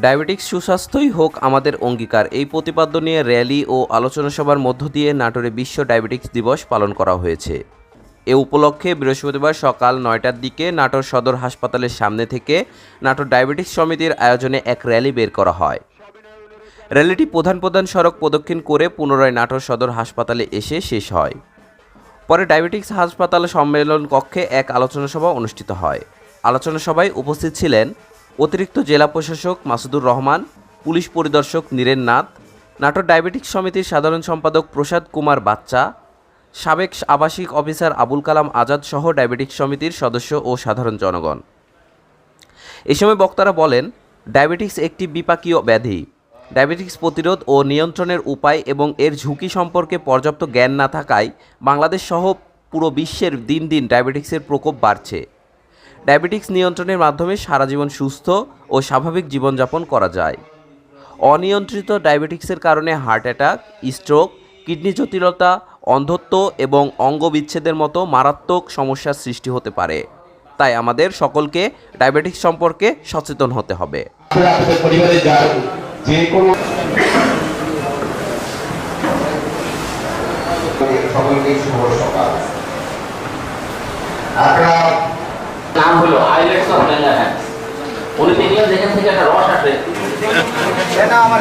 Diabetics সুস্বাস্থ্যই হোক আমাদের অঙ্গীকার, এই প্রতিপাদ্য নিয়ে র্যালি ও আলোচনা সভার মধ্য দিয়ে নাটোরে বিশ্ব ডায়াবেটিক্স দিবস পালন করা হয়েছে। এ উপলক্ষে বৃহস্পতিবার সকাল ৯টার দিকে নাটোর সদর হাসপাতালের সামনে থেকে নাটোর ডায়াবেটিক্স সমিতির আয়োজনে এক র্যালি বের করা হয়। র্যালিটি প্রধান সড়ক প্রদক্ষিণ করে পুনরায় নাটোর সদর হাসপাতালে এসে শেষ হয়। পরে ডায়াবেটিক্স হাসপাতাল সম্মেলন কক্ষে এক আলোচনা সভা অনুষ্ঠিত হয়। আলোচনা সভায় উপস্থিত ছিলেন অতিরিক্ত জেলা প্রশাসক মাসুদুর রহমান, পুলিশ পরিদর্শক নীরেন নাথ, নাটোর ডায়াবেটিক্স সমিতির সাধারণ সম্পাদক প্রসাদ কুমার বাচ্চা, সাবেক আবাসিক অফিসার আবুল কালাম আজাদ সহ ডায়াবেটিক্স সমিতির সদস্য ও সাধারণ জনগণ। এ সময় বক্তারা বলেন, ডায়াবেটিক্স একটি বিপাকীয় ব্যাধি। ডায়াবেটিক্স প্রতিরোধ ও নিয়ন্ত্রণের উপায় এবং এর ঝুঁকি সম্পর্কে পর্যাপ্ত জ্ঞান না থাকায় বাংলাদেশ সহ পুরো বিশ্বের দিন দিন ডায়াবেটিক্সের প্রকোপ বাড়ছে। ডায়াবেটিক্স নিয়ন্ত্রণের মাধ্যমে সারা জীবন সুস্থ ও স্বাভাবিক জীবনযাপন করা যায়। অনিয়ন্ত্রিত ডায়াবেটিক্সের কারণে হার্ট অ্যাটাক, স্ট্রোক, কিডনি জটিলতা, অন্ধত্ব এবং অঙ্গবিচ্ছেদের মতো মারাত্মক সমস্যার সৃষ্টি হতে পারে। তাই আমাদের সকলকে ডায়াবেটিক্স সম্পর্কে সচেতন হতে হবে। নাম হলো আইলেটস অফ ল্যাঙ্গারহ্যান্স। উনি দেখলেন যেখান থেকে একটা রস আসে, এটা আমার